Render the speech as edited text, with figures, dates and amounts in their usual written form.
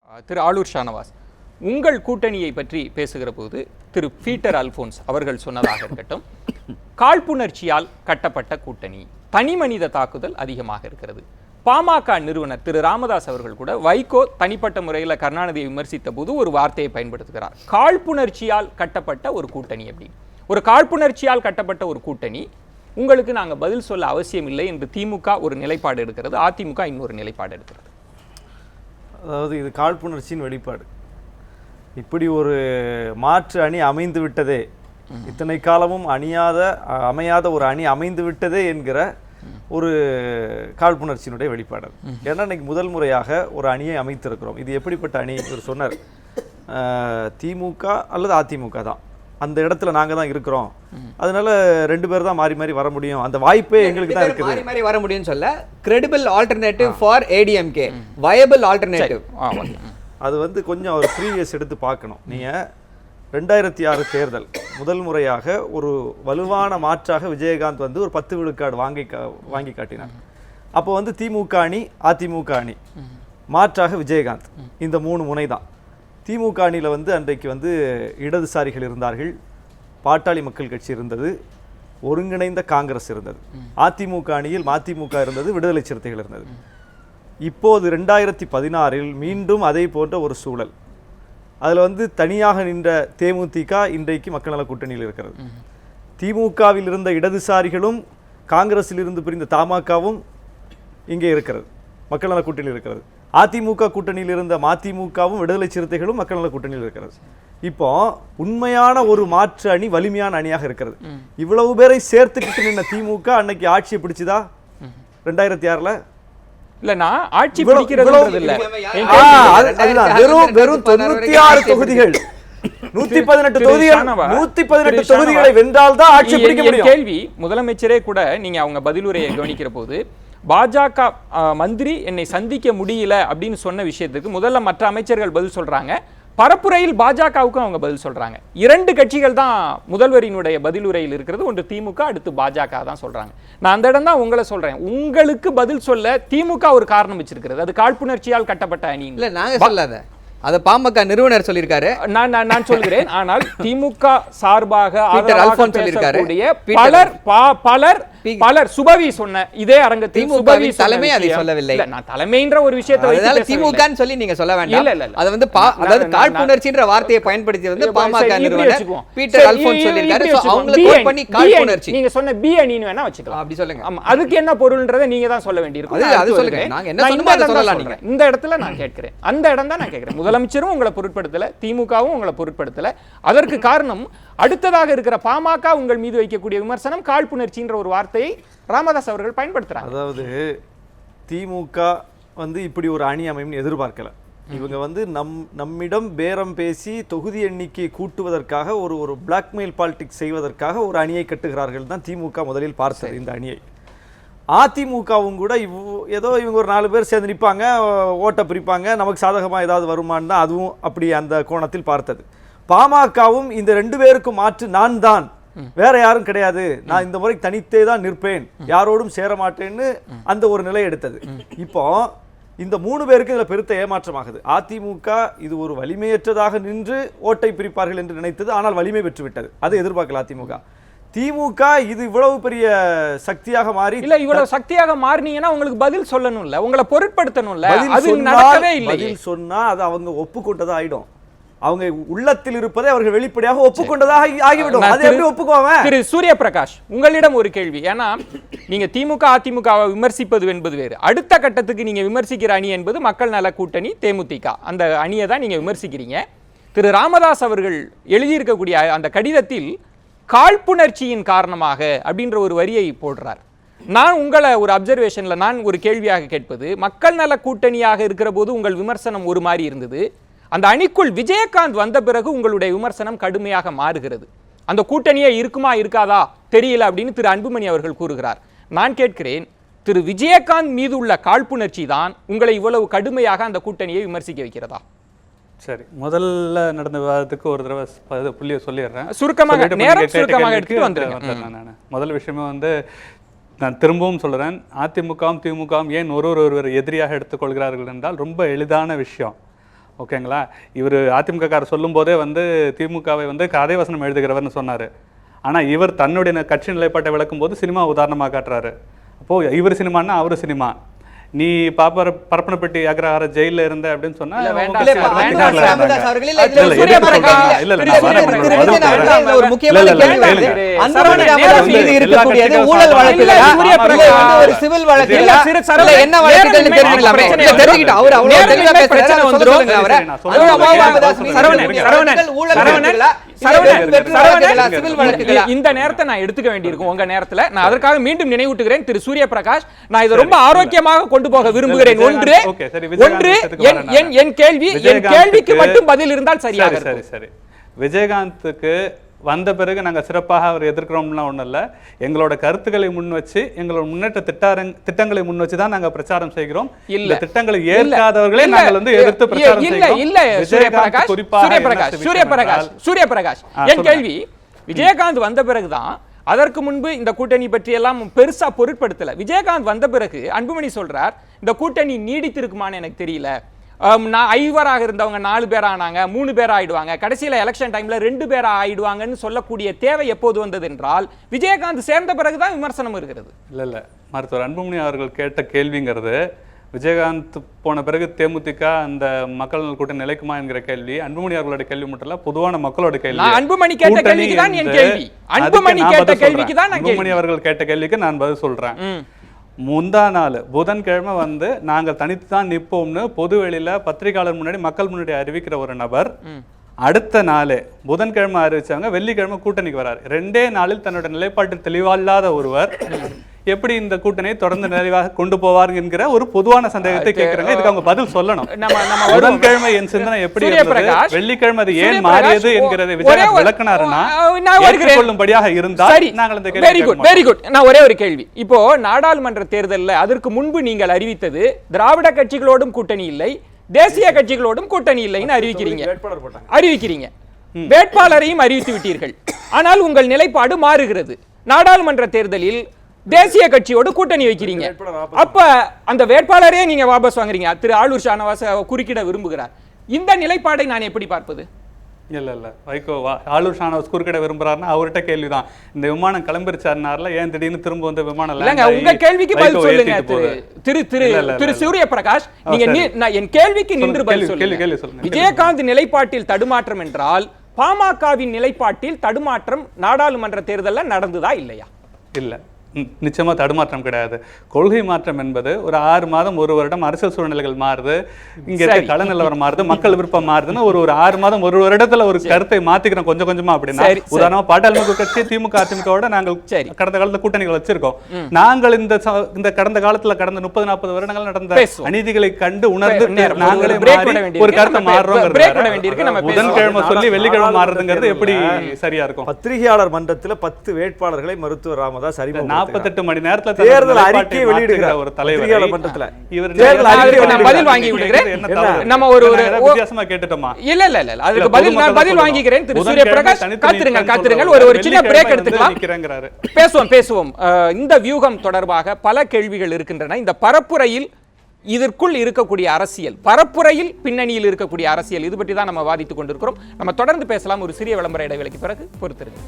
திரு ஆலூர் ஷானவாஸ், உங்கள் கூட்டணியை பற்றி பேசுகிற போது திரு பீட்டர் அல்போன்ஸ் அவர்கள் சொன்னதாக இருக்கட்டும், காழ்ப்புணர்ச்சியால் கட்டப்பட்ட கூட்டணி, தனி மனித தாக்குதல் அதிகமாக இருக்கிறது. பாமக நிறுவனர் திரு ராமதாஸ் அவர்கள் கூட வைகோ தனிப்பட்ட முறையில் கருணாநிதியை விமர்சித்த போது ஒரு வார்த்தையை பயன்படுத்துகிறார், காழ்ப்புணர்ச்சியால் கட்டப்பட்ட ஒரு கூட்டணி. அப்படி ஒரு காழ்ப்புணர்ச்சியால் கட்டப்பட்ட ஒரு கூட்டணி, உங்களுக்கு நாங்கள் பதில் சொல்ல அவசியம் இல்லை என்று திமுக ஒரு நிலைப்பாடு எடுக்கிறது, அதிமுக இன்னொரு நிலைப்பாடு எடுக்கிறது. அதாவது இது காழ்ப்புணர்ச்சியின் வெளிப்பாடு. இப்படி ஒரு மாற்று அணி அமைந்து விட்டதே, இத்தனை காலமும் அமையாத ஒரு அணி அமைந்து விட்டதே என்கிற ஒரு காழ்ப்புணர்ச்சியினுடைய வெளிப்பாடு. ஏன்னா இன்னைக்கு முதல் முறையாக ஒரு அணியை அமைத்திருக்கிறோம். இது எப்படிப்பட்ட அணி? இவர் சொன்னார், திமுக அல்லது அதிமுக தான் அந்த இடத்துல நாங்க தான் இருக்கிறோம், அதனால ரெண்டு பேர் தான் மாறி மாறி வர முடியும், அந்த வாய்ப்பே எங்களுக்கு தான் இருக்குது. மாறி மாறி வர முடியும்னு சொல்ல, credible alternative for ADMK, viable alternative. அது வந்து கொஞ்சம் ஒரு ப்ரீவியஸ் எடுத்து பார்க்கணும். நீங்கள் 2006 தேர்தல் முதல் முறையாக ஒரு வலுவான மாற்றாக விஜயகாந்த் வந்து ஒரு 10 விழுக்காடு வாங்கி காட்டினார். அப்போ வந்து திமுக அணி அதிமுக அணி, மாற்றாக விஜயகாந்த், இந்த 3 முனை தான். திமுக அணியில் வந்து அன்றைக்கு வந்து இடதுசாரிகள் இருந்தார்கள், பாட்டாளி மக்கள் கட்சி இருந்தது, ஒருங்கிணைந்த காங்கிரஸ் இருந்தது. அதிமுக அணியில் மதிமுக இருந்தது, விடுதலை சிறுத்தைகள் இருந்தது. இப்போது 2016 மீண்டும் அதே போன்ற ஒரு சூழல். அதில் வந்து தனியாக நின்ற தேமுதிக இன்றைக்கு மக்கள் நல கூட்டணியில் இருக்கிறது. திமுகவில் இருந்த இடதுசாரிகளும் காங்கிரஸில் இருந்து பிரிந்த தமாகவும் இங்கே இருக்கிறது, மக்கள் நல கூட்டணியில் இருக்கிறது. அதிமுக கூட்டணியில் இருந்த மதிமுகவும் விடுதலை சிறுத்தைகளும் மக்கள் நல கூட்டணியில் இருக்கிறது. இப்போ உண்மையான ஒரு மாற்று அணி வலிமையான அணியாக இருக்கிறது. இவ்வளவு பேரை சேர்த்துக்கிட்டு நின்ன திமுக அன்னைக்கு ஆட்சியை பிடிச்சுதா 2006? இல்ல, நான் ஆட்சி பிடிக்கிறது இல்ல, வெறும் 96 தொகுதிகள், 118 தொகுதிகளை வென்றால் தான் ஆட்சி பிடிக்க முடியும். கேள்வி முதலமைச்சரே கூட நீங்க அவங்க பதிலுரையை கவனிக்கிற போது, பாஜக மந்திரி என்னை சந்திக்க முடியல அப்படின்னு சொன்ன விஷயத்துக்கு முதல்ல மற்ற அமைச்சர்கள் பதில் சொல்றாங்க, பரப்புரையில் பாஜகவுக்கும் அவங்க பதில் சொல்றாங்க. 2 கட்சிகள் தான் முதல்வரினுடைய பதிலுரையில் இருக்கிறது, ஒன்று திமுக, அடுத்து பாஜக தான் சொல்றாங்க. நான் அந்த இடம் தான் உங்களை சொல்றேன், உங்களுக்கு பதில் சொல்ல திமுக ஒரு காரணம் வச்சிருக்கிறது, அது காழ்ப்புணர்ச்சியால் கட்டப்பட்ட அணி இல்ல. நாங்க சொல்லாத, அத பாமக நிறுவனர் சொல்லியிருக்காரு, நான் சொல்கிறேன். ஆனால் திமுக சார்பாக பலர் சுபவி சொன்ன இதே அரங்கத்தில் சுபவி தலைமை அதை சொல்லவில்லை. நான் தலைமைன்ற ஒரு விஷயத்தை திமுகன்னு சொல்லி நீங்க சொல்ல வேண்டாம். இல்ல, அது வந்து அதாவது காழ்ப்புணர்ச்சின்ற வார்த்தையை பயன்படுத்தி வந்து பாமக நிறுவனர் பீட்டர் அல்போன்ஸ் சொல்லியிருக்காரு. அவங்களை கோட் பண்ணி காழ்ப்புணர்ச்சி நீங்க சொன்ன பி அணின்னு வேணா வச்சுக்கலாம், அப்படி சொல்லுங்க. ஆமா, அதுக்கு என்ன பொருள்ன்றதை நீங்க தான் சொல்ல வேண்டியிருக்கும். அது சொல்லுங்க, நாங்க என்ன சொன்னோமோ அதை சொல்லலாம். நீங்க இந்த இடத்துல நான் கேட்கிறேன், அந்த இடம் தான் நான் கேட்கிறேன். முதலமைச்சரும் உங்களை பொருட்படுத்தல, திமுகவும் உங்களை பொருட்படுத்தல. அதற்கு காரணம் அடுத்ததாக இருக்கிற பாமக உங்கள் மீது வைக்கக்கூடிய விமர்சனம் காழ்ப்புணர்ச்சின்ற ஒரு வார்த்தையை ராமதாஸ் அவர்கள் பயன்படுத்துறாங்க. அதாவது திமுக வந்து இப்படி ஒரு அணி அமையும் எதிர்பார்க்கல. இவங்க வந்து நம்மிடம் பேரம் பேசி தொகுதி எண்ணிக்கை கூட்டுவதற்காக ஒரு பிளாக்மெயில் பாலிடிக்ஸ் செய்வதற்காக ஒரு அணியை கட்டுகிறார்கள் தான் திமுக முதலில் பார்த்தது இந்த அணியை. அதிமுகவும் கூட ஏதோ இவங்க ஒரு 4 பேர் சேர்ந்து நிற்பாங்க, ஓட்டை பிரிப்பாங்க, நமக்கு சாதகமாக ஏதாவது வருமானு தான் அதுவும் அப்படி அந்த கோணத்தில் பார்த்தது. பாமகவும் இந்த 2 பேருக்கும் மாற்று நான் தான், வேற யாரும் கிடையாது, நான் இந்த முறை தனித்தே தான் நிற்பேன், யாரோடும் சேர மாட்டேன்னு அந்த ஒரு நிலை எடுத்தது. இப்போ இந்த 3 பேருக்கு இதுல பெருத்த ஏமாற்றமாகுது. அதிமுக இது ஒரு வலிமையற்றதாக நின்று ஓட்டை பிரிப்பார்கள் என்று நினைத்தது, ஆனால் வலிமை பெற்று விட்டது. அது எதிர்பார்க்கல அதிமுக. திமுக இது இவ்வளவு பெரிய சக்தியாக மாறி இல்ல, இவ்வளவு சக்தியாக மாறினீங்கன்னா உங்களுக்கு பதில் சொல்லணும்ல, உங்களை பொருட்படுத்தணும்ல, அது நடக்கவே இல்லை. பதில் சொன்னா அது அவங்க ஒப்புக்கொண்டதா ஆயிடும். அவங்க உள்ளத்தில் இருப்பதை அவர்கள் வெளிப்படையாக ஒப்புக்கொண்டதாக ஆகிவிடும். அதை எப்படி ஒப்புக்குவாங்க? திரு சூரிய பிரகாஷ், உங்களிடம் ஒரு கேள்வி. ஏன்னா நீங்க திமுக அதிமுகவை விமர்சிப்பது என்பது வேறு, அடுத்த கட்டத்துக்கு நீங்க விமர்சிக்கிற அணி என்பது மக்கள் நல கூட்டணி தேமுதிக, அந்த அணியை தான் நீங்க விமர்சிக்கிறீங்க. திரு ராமதாஸ் அவர்கள் எழுதியிருக்கக்கூடிய அந்த கடிதத்தில் காழ்ப்புணர்ச்சியின் காரணமாக அப்படின்ற ஒரு வரியை போடுறார். நான் உங்களை ஒரு அப்சர்வேஷன்ல நான் ஒரு கேள்வியாக கேட்பது, மக்கள் நல கூட்டணியாக இருக்கிற போது உங்கள் விமர்சனம் ஒரு மாதிரி இருந்தது, அந்த அணிக்குள் விஜயகாந்த் வந்த பிறகு உங்களுடைய விமர்சனம் கடுமையாக மாறுகிறது. அந்த கூட்டணியே இருக்குமா இருக்காதா தெரியல அப்படின்னு திரு அன்புமணி அவர்கள் கூறுகிறார். நான் கேட்கிறேன், திரு விஜயகாந்த் மீது உள்ள காழ்ப்புணர்ச்சி தான் உங்களை இவ்வளவு கடுமையாக அந்த கூட்டணியை விமர்சிக்க வைக்கிறதா? சரி, முதல்ல நடந்த விவாதத்துக்கு ஒரு தடவை புள்ளியை சொல்லிடுறேன், சுருக்கமாக எடுத்துட்டு வந்துடுறேன். முதல் விஷயமே வந்து நான் திரும்பவும் சொல்கிறேன், அதிமுகவும் திமுகவும் ஏன் ஒருவர் எதிரியாக எடுத்துக்கொள்கிறார்கள் என்றால் ரொம்ப எளிதான விஷயம். ஓகேங்களா? இவர் அதிமுககாரர் சொல்லும் போதே வந்து திமுகவை வந்து கதை வசனம் எழுதுகிறவர்னு சொன்னார். ஆனால் இவர் தன்னுடைய கட்சி நிலைப்பாட்டை விளக்கும் போது சினிமா உதாரணமாக காட்டுறாரு. அப்போது இவர் சினிமான்னா அவர் சினிமா. நீ பரப்பனப்பட்டி அக்ரஹார ஜெயில இருந்த அப்படின்னு சொன்னா இந்த நேரத்தை நான் எடுத்துக்க வேண்டியிருக்கும் உங்க நேரத்துல. நான் அதற்காக மீண்டும் நினைவூட்டுகிறேன் திரு சூரிய பிரகாஷ், நான் இதை ரொம்ப ஆரோக்கியமாக கொண்டு போக விரும்புகிறேன். ஒன்று என் கேள்விக்கு மட்டும் பதில் இருந்தால் சரியாக. சரி சரி. விஜயகாந்துக்கு வந்த பிறகு நாங்கள் சிறப்பாக அவர் எதிர்க்கிறோம்னா ஒன்றும் இல்லை. எங்களோட கருத்துக்களை முன் வச்சு எங்களோட முன்னேற்ற திட்டங்களை முன் வச்சு தான் நாங்கள் பிரச்சாரம் செய்கிறோம். இந்த திட்டங்களை ஏற்காதவர்களே நாங்கள் வந்து எதிர்த்து பிரச்சாரம் செய்கிறோம். இல்ல சூரிய பிரகாஷ், என் கேள்வி விஜயகாந்த் வந்த பிறகுதான். அதற்கு முன்பு இந்த கூட்டணி பற்றி எல்லாம் பெருசா பொருட்படுத்தல. விஜயகாந்த் வந்த பிறகு அன்புமணி சொல்றார் இந்த கூட்டணி நீடித்திருக்குமான்னு எனக்கு தெரியல. நான் 5 இருந்தவங்க 4 பேர் ஆனாங்க, 3 பேர் ஆயிடுவாங்க, கடைசியில் எலெக்ஷன் டைம்ல 2 பேர் ஆயிடுவாங்கன்னு சொல்லக்கூடிய தேவை எப்போது வந்தது என்றால் விஜயகாந்த் சேர்ந்த பிறகுதான் விமர்சனம் இருக்கிறது. இல்ல மருத்துவர் அன்புமணி அவர்கள் கேட்ட கேள்விங்கிறது விஜயகாந்த் போன பிறகு தேமுதிக அந்த மக்கள் நல கூட்டணி நிலைக்குமா என்கிற கேள்வி அன்புமணி அவர்களோட கேள்வி மட்டும் இல்ல, பொதுவான மக்களோட கேள்வி. அன்புமணி கேட்ட கேள்விக்கு தான் என் கேள்வி. அன்புமணி கேட்ட கேள்விக்கு தான் அன்புமணி அவர்கள் கேட்ட கேள்விக்கு நான் பதில் சொல்றேன். முந்தா நாள் புதன்கிழமை வந்து நாங்கள் தனித்து தான் நிற்போம்னு பொது வெளியில பத்திரிகையாளர் முன்னாடி மக்கள் முன்னாடி அறிவிக்கிற ஒரு நபர் அடுத்த நாளே புதன்கிழமை அறிவிச்சவங்க வெள்ளிக்கிழமை கூட்டணிக்கு வராரு. 2 நாளில் தன்னோட நிலைப்பாட்டில் தெளிவால்லாத ஒருவர் எப்படி இந்த கூட்டணியை தொடர்ந்து நிறைவாக கொண்டு போவார் என்கிற ஒரு பொதுவான சந்தேகத்தை கேட்கிறாங்க. இதுக்கு அவங்க பதில் சொல்லணும். புதன்கிழமை என் சிந்தனை எப்படி இருந்தது, வெள்ளிக்கிழமை அது ஏன் மாறியது என்கிறதை விஜயகாந்த் விளக்கினாருன்னா ஏற்றுக்கொள்ளும்படியாக இருந்தால் நாங்கள் இந்த வெரி குட். நான் ஒரே ஒரு கேள்வி. இப்போ நாடாளுமன்ற தேர்தலில் அதற்கு முன்பு நீங்கள் அறிவித்தது திராவிட கட்சிகளோடும் கூட்டணி இல்லை, தேசிய கட்சிகளோடும் கூட்டணி இல்லைன்னு அறிவிக்கிறீங்க. வேட்பாளரையும் அறிவித்து விட்டீர்கள். ஆனால் உங்கள் நிலைப்பாடு மாறுகிறது. நாடாளுமன்ற தேர்தலில் தேசிய கட்சியோடு கூட்டணி வைக்கிறீங்க. அப்ப அந்த வேட்பாளரே நீங்க வாபஸ் வாங்குறீங்க. திரு ஆளூர் ஷானவாஸ் குறுக்கிட விரும்புகிறார். இந்த நிலைப்பாடை நான் எப்படி பார்ப்பது? இல்ல வைகோ ஆளூர் ஷானவாஸ் குறுக்கிட விரும்புறாருன்னா அவர்கிட்ட கேள்விதான். இந்த விமானம் கிளம்பிருச்சாருனால ஏன் திடீர்னு திரும்ப வந்து விமானம் இல்லங்க, உங்க கேள்விக்கு பதில் சொல்லுங்க திரு சூரிய பிரகாஷ். நீங்க என் கேள்விக்கு நின்று பதில் சொல்லுங்க. விஜயகாந்த் நிலைப்பாட்டில் தடுமாற்றம் என்றால் பாமகவின் நிலைப்பாட்டில் தடுமாற்றம் நாடாளுமன்ற தேர்தலில் நடந்ததா இல்லையா? இல்ல, நிச்சயமா தடுமாற்றம் கிடையாது. கொள்கை மாற்றம் என்பது ஒரு 6 மாதம் 1 வருடம் அரசியல் சூழ்நிலைகள் மாறுது, இங்க இருக்க கள நிலவரம் மாறுது, மக்கள் விருப்பம் மாறுதுன்னு ஒரு 6 மாதம் 1 வருடத்துல ஒரு கருத்தை மாத்திக்கிறோம் கொஞ்சம் கொஞ்சமா. அப்படின்னா உதாரணமா பாட்டாளி மக்கள் கட்சி திமுக அதிமுகவோட நாங்கள் கடந்த காலத்துல கூட்டணிகள் வச்சிருக்கோம். நாங்கள் இந்த கடந்த காலத்துல கடந்த 30-40 வருடங்கள் நடந்த அநீதிகளை கண்டு உணர்ந்து நாங்களே ஒரு கருத்தை மாறுறோம். புதன்கிழமை சொல்லி வெள்ளிக்கிழமை மாறுறதுங்கிறது எப்படி சரியா இருக்கும்? பத்திரிகையாளர் மன்றத்துல 10 வேட்பாளர்களை மருத்துவர் ராமதாஸ் அறிமுகம் 48 மணி நேரத்துல தேர்தல் அறிக்கை வெளியிடுகிற ஒரு தலைவர் மன்றத்துல இவர் நான் பதில் வாங்கி விடுகிறேன். நம்ம ஒரு வித்தியாசமா கேட்டுட்டோமா? இல்ல அதுக்கு நான் பதில் வாங்கிக்கிறேன். திரு சூரிய பிரகாஷ் காத்திருங்க. ஒரு சின்ன பிரேக் எடுத்துக்கலாம், பேசுவோம். இந்த வியூகம் தொடர்பாக பல கேள்விகள் இருக்கின்றன. இந்த பரப்புரையில் இதற்குள் இருக்கக்கூடிய அரசியல், பரப்புரையில் பின்னணியில் இருக்கக்கூடிய அரசியல், இது பற்றி தான் நம்ம வாதித்துக் கொண்டிருக்கிறோம். நம்ம தொடர்ந்து பேசலாம். ஒரு சிறிய விளம்பர இடைவேளைக்கு பிறகு பொறுத்திருங்க.